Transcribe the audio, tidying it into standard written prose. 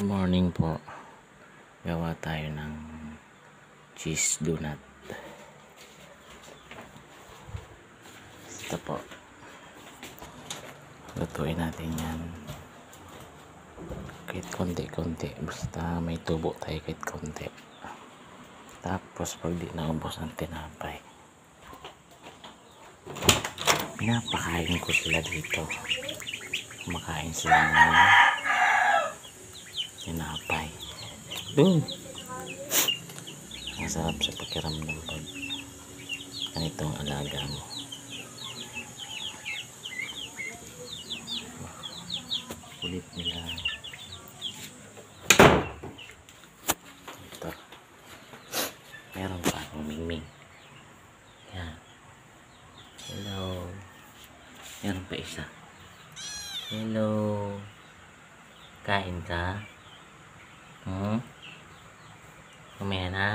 Good morning po. Gawa tayo ng cheese donut. Ito po. Lutuin natin yan. Kahit konti-konti. Basta may tubo tayo kahit konti. Tapos pag di naubos ang tinapay, pinapakain ko sila dito. Kumakain sila ng tinapay. Doon! Ang sarap sa pakiramdam pag ganitong alaga mo. Kulit nila. Ito. Meron pa akong mingming. Yan. Hello. Meron pa isa. Hello. Kain ka? Kumaya na.